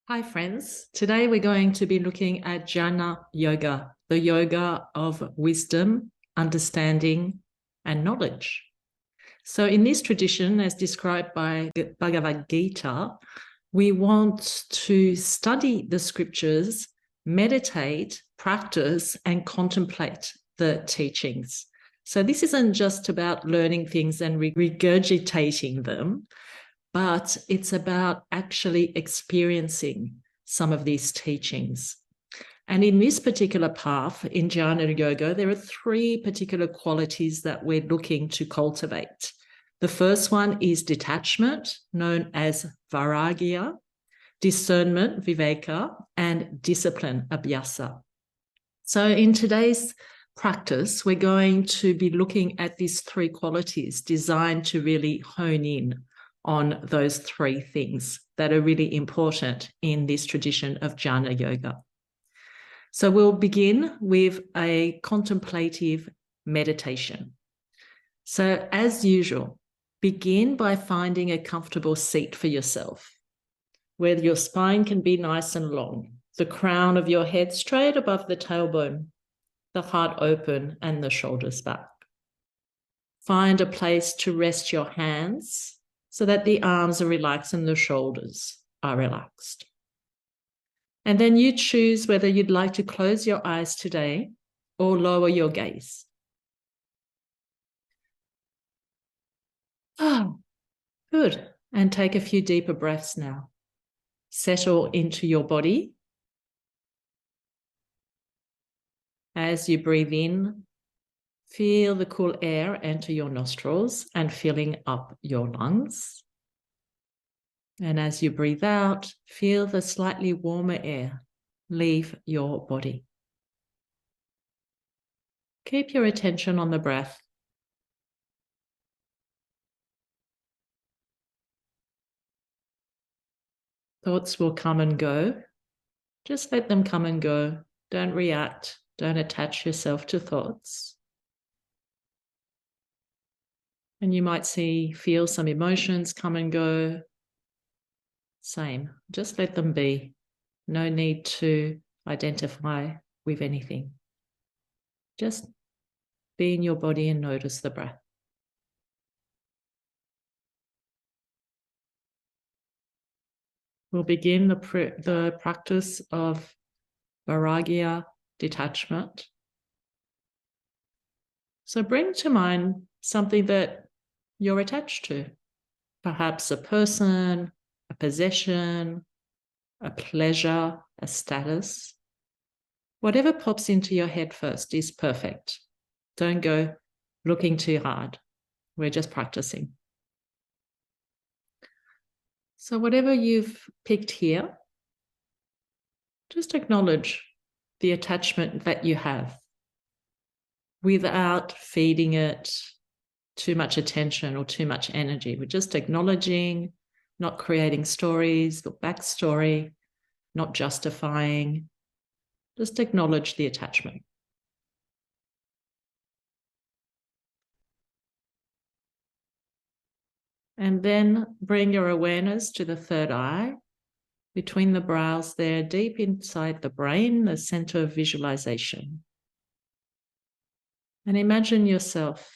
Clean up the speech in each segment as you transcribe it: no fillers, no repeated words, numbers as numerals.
Hi friends, today we're going to be looking at Jnana Yoga, the yoga of wisdom, understanding, and knowledge. So in this tradition, as described by Bhagavad Gita, we want to study the scriptures, meditate, practice, and contemplate the teachings. So this isn't just about learning things and regurgitating them, but it's about actually experiencing some of these teachings. And in this particular path, in Jnana Yoga, there are three particular qualities that we're looking to cultivate. The first one is detachment, known as vairagya, discernment, viveka, and discipline, abhyasa. So in today's practice, we're going to be looking at these three qualities designed to really hone in on those three things that are really important in this tradition of Jnana Yoga. So we'll begin with a contemplative meditation. So as usual, begin by finding a comfortable seat for yourself, where your spine can be nice and long, the crown of your head straight above the tailbone, the heart open and the shoulders back. Find a place to rest your hands so that the arms are relaxed and the shoulders are relaxed. And then you choose whether you'd like to close your eyes today or lower your gaze. Oh, good. And take a few deeper breaths now. Settle into your body. As you breathe in, feel the cool air enter your nostrils and filling up your lungs. And as you breathe out, feel the slightly warmer air leave your body. Keep your attention on the breath. Thoughts will come and go. Just let them come and go. Don't react. Don't attach yourself to thoughts. And you might feel some emotions come and go. Same. Just let them be. No need to identify with anything. Just be in your body and notice the breath. We'll begin the practice of vairagya, detachment. So bring to mind something that you're attached to, perhaps a person, a possession, a pleasure, a status. Whatever pops into your head first is perfect. Don't go looking too hard. We're just practicing. So whatever you've picked here, just acknowledge the attachment that you have without feeding it too much attention or too much energy. We're just acknowledging, not creating stories or backstory, not justifying. Just acknowledge the attachment. And then bring your awareness to the third eye, between the brows there, deep inside the brain, the center of visualization. And imagine yourself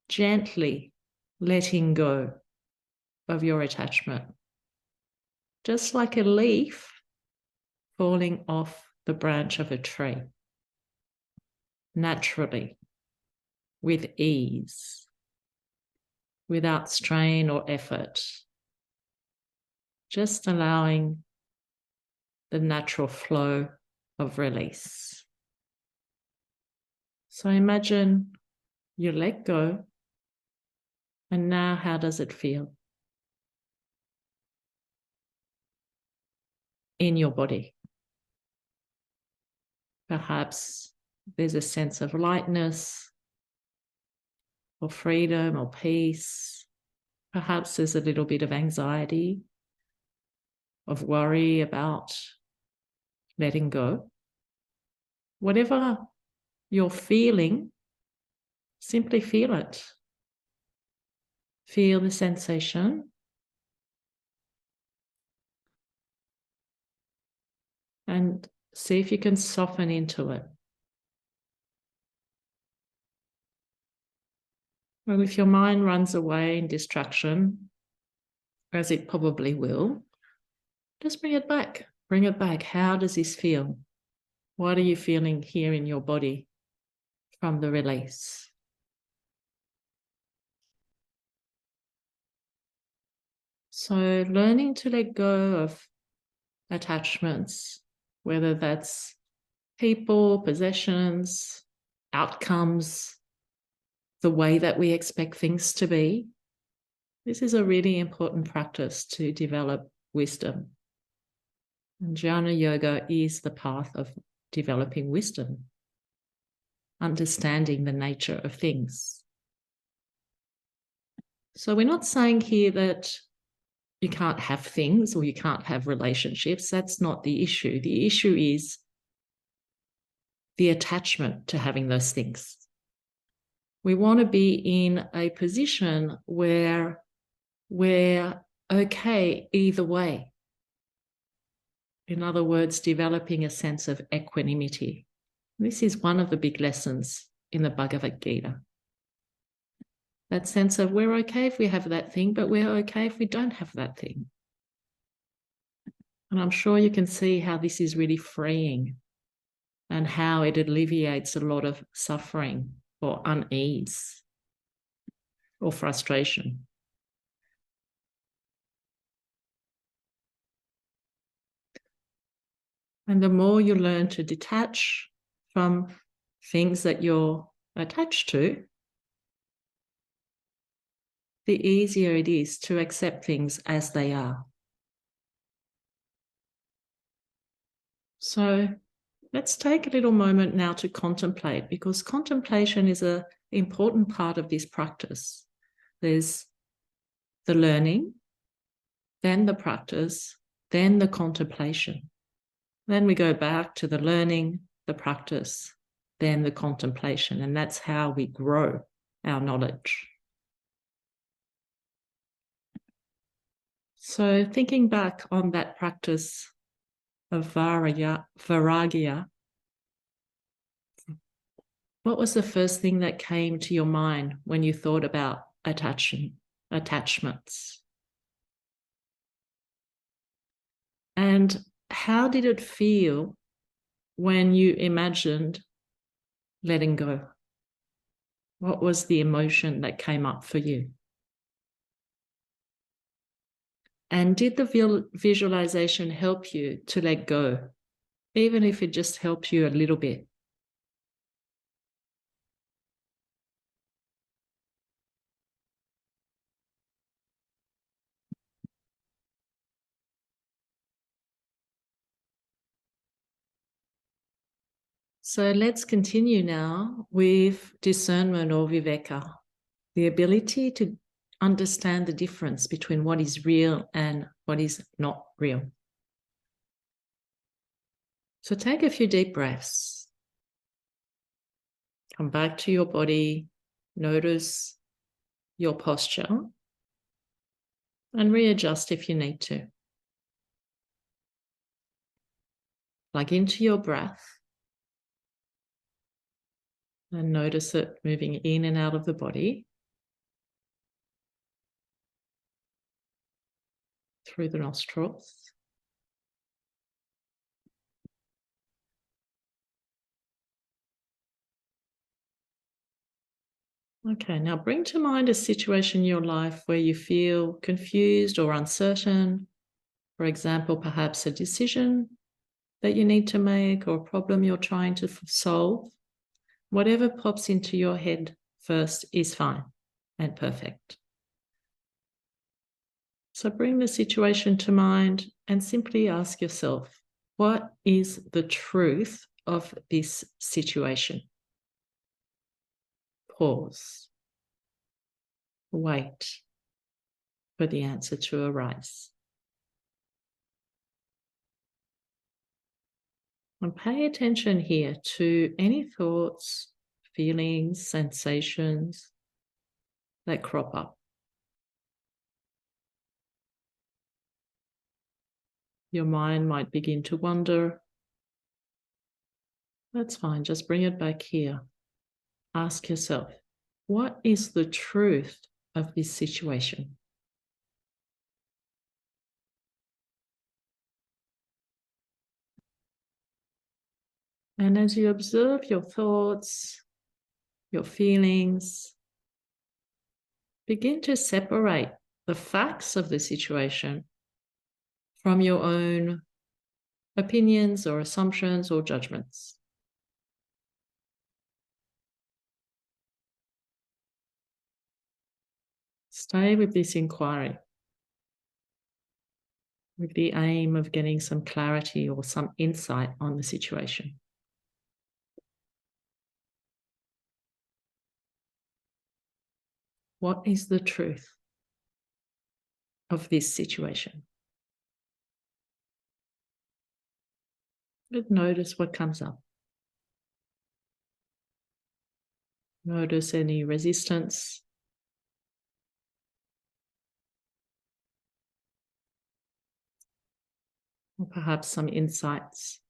gently letting go of your attachment, just like a leaf falling off the branch of a tree, naturally, with ease, without strain or effort, just allowing the natural flow of release. So imagine you let go, and now how does it feel in your body? Perhaps there's a sense of lightness or freedom or peace. Perhaps there's a little bit of anxiety, of worry about letting go. Whatever you're feeling, simply feel it. Feel the sensation. and see if you can soften into it. Well, if your mind runs away in distraction, as it probably will, just bring it back. Bring it back. How does this feel? What are you feeling here in your body from the release? So learning to let go of attachments, whether that's people, possessions, outcomes, the way that we expect things to be. This is a really important practice to develop wisdom. And Jnana Yoga is the path of developing wisdom, understanding the nature of things. So we're not saying here that you can't have things or you can't have relationships. That's not the issue. The issue is the attachment to having those things. We want to be in a position where we're okay either way. In other words, developing a sense of equanimity. This is one of the big lessons in the Bhagavad Gita. That sense of we're okay if we have that thing, but we're okay if we don't have that thing. And I'm sure you can see how this is really freeing and how it alleviates a lot of suffering or unease or frustration. And the more you learn to detach from things that you're attached to, the easier it is to accept things as they are. So let's take a little moment now to contemplate, because contemplation is an important part of this practice. There's the learning, then the practice, then the contemplation. Then we go back to the learning, the practice, then the contemplation, and that's how we grow our knowledge. So thinking back on that practice of vairagya, what was the first thing that came to your mind when you thought about attachments? And how did it feel when you imagined letting go? What was the emotion that came up for you? And did the visualization help you to let go, even if it just helped you a little bit? So let's continue now with discernment or viveka, the ability to understand the difference between what is real and what is not real. So take a few deep breaths. Come back to your body, notice your posture, and readjust if you need to. Plug into your breath and notice it moving in and out of the body through the nostrils. Okay, now bring to mind a situation in your life where you feel confused or uncertain. For example, perhaps a decision that you need to make or a problem you're trying to solve. Whatever pops into your head first is fine and perfect. So bring the situation to mind and simply ask yourself, what is the truth of this situation? Pause. Wait for the answer to arise. And pay attention here to any thoughts, feelings, sensations that crop up. Your mind might begin to wander, That's fine. Just bring it back here. Ask yourself, what is the truth of this situation? And as you observe your thoughts, your feelings, begin to separate the facts of the situation from your own opinions or assumptions or judgments. Stay with this inquiry with the aim of getting some clarity or some insight on the situation. What is the truth of this situation? But notice what comes up. Notice any resistance. Or perhaps some insights.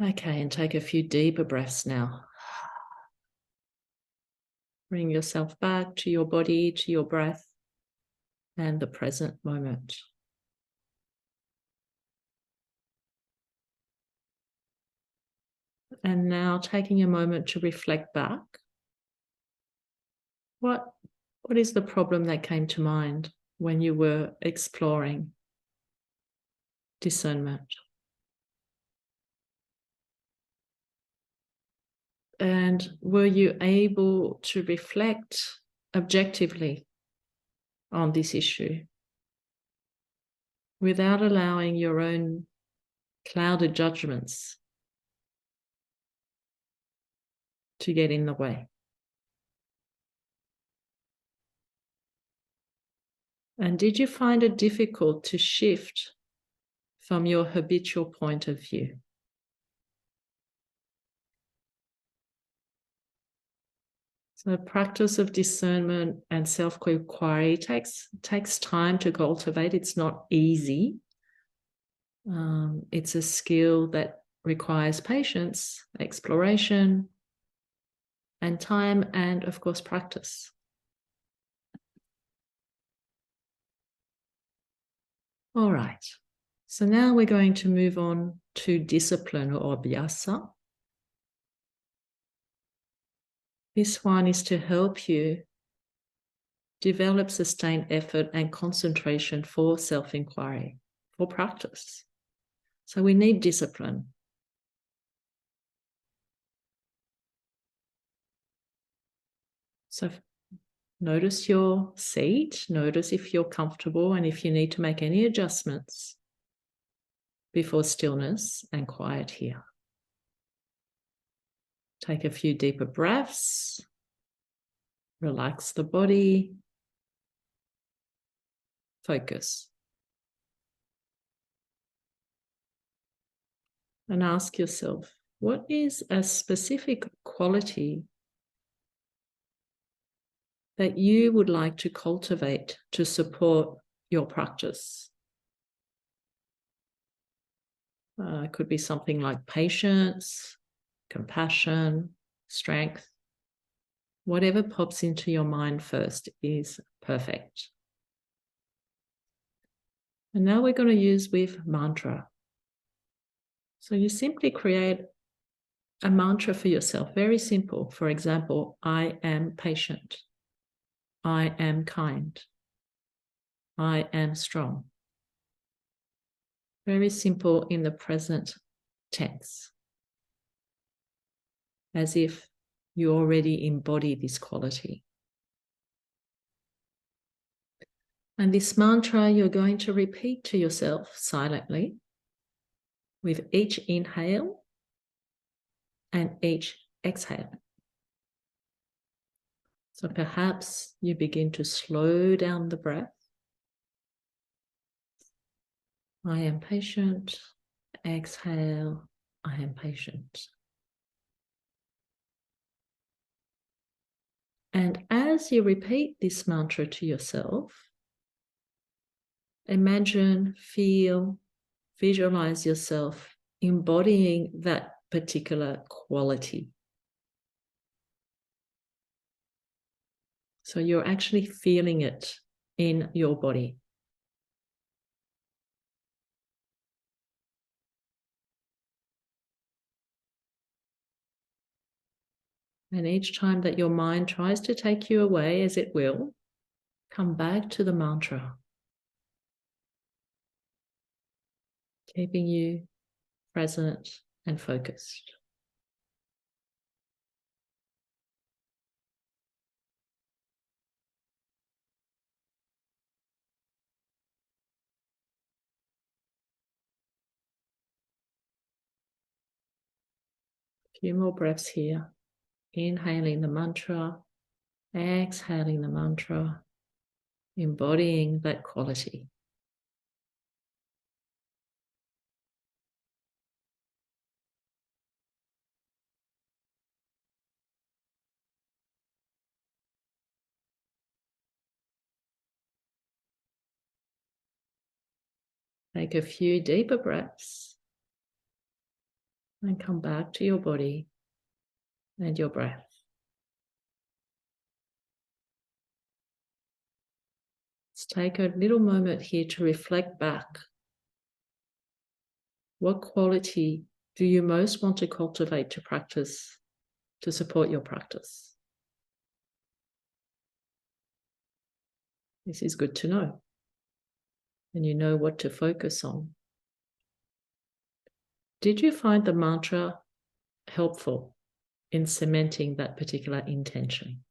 Okay, and take a few deeper breaths now. Bring yourself back to your body, to your breath, and the present moment. And now taking a moment to reflect back. What is the problem that came to mind when you were exploring discernment? And were you able to reflect objectively on this issue without allowing your own clouded judgments to get in the way? And did you find it difficult to shift from your habitual point of view? So the practice of discernment and self-inquiry takes time to cultivate. It's not easy. It's a skill that requires patience, exploration, and time, and of course, practice. All right. So now we're going to move on to discipline or abhyasa. This one is to help you develop sustained effort and concentration for self-inquiry, for practice. So we need discipline. So notice your seat, notice if you're comfortable and if you need to make any adjustments before stillness and quiet here. Take a few deeper breaths, relax the body, focus. And ask yourself, what is a specific quality that you would like to cultivate to support your practice? It could be something like patience, compassion, strength. Whatever pops into your mind first is perfect. And now we're going to use with mantra. So you simply create a mantra for yourself, very simple. For example, I am patient. I am kind. I am strong. Very simple in the present tense, as if you already embody this quality. And this mantra you're going to repeat to yourself silently with each inhale and each exhale. So perhaps you begin to slow down the breath. I am patient. Exhale, I am patient. And as you repeat this mantra to yourself, imagine, feel, visualize yourself embodying that particular quality. So you're actually feeling it in your body. And each time that your mind tries to take you away, as it will, come back to the mantra, keeping you present and focused. A few more breaths here. Inhaling the mantra, exhaling the mantra, embodying that quality. Take a few deeper breaths and come back to your body and your breath. Let's take a little moment here to reflect back. What quality do you most want to cultivate to practice, to support your practice? This is good to know. And you know what to focus on. Did you find the mantra helpful in cementing that particular intention?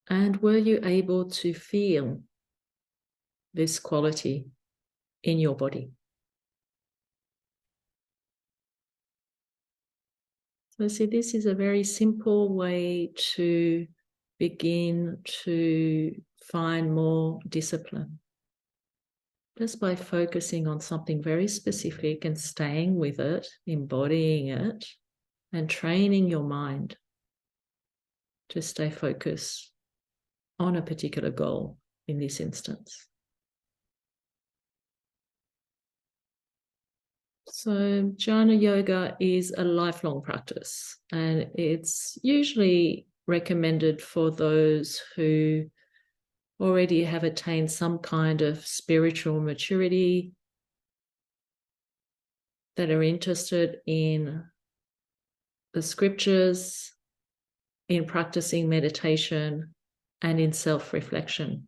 And were you able to feel this quality in your body? So see, this is a very simple way to begin to find more discipline. Just by focusing on something very specific and staying with it, embodying it, and training your mind to stay focused on a particular goal in this instance. So Jnana Yoga is a lifelong practice, and it's usually recommended for those who already have attained some kind of spiritual maturity, that are interested in the scriptures, in practicing meditation, and in self-reflection.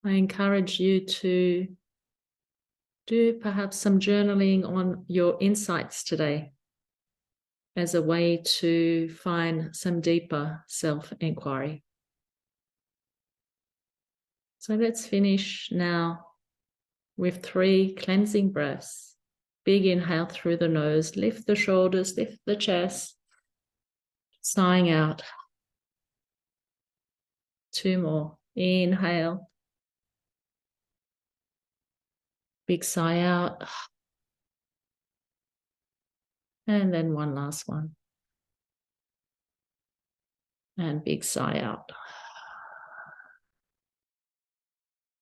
I encourage you to do perhaps some journaling on your insights today as a way to find some deeper self-inquiry. So let's finish now with 3 cleansing breaths. Big inhale through the nose, lift the shoulders, lift the chest, sighing out. 2 more. Inhale. Big sigh out. And then 1 last one. And big sigh out.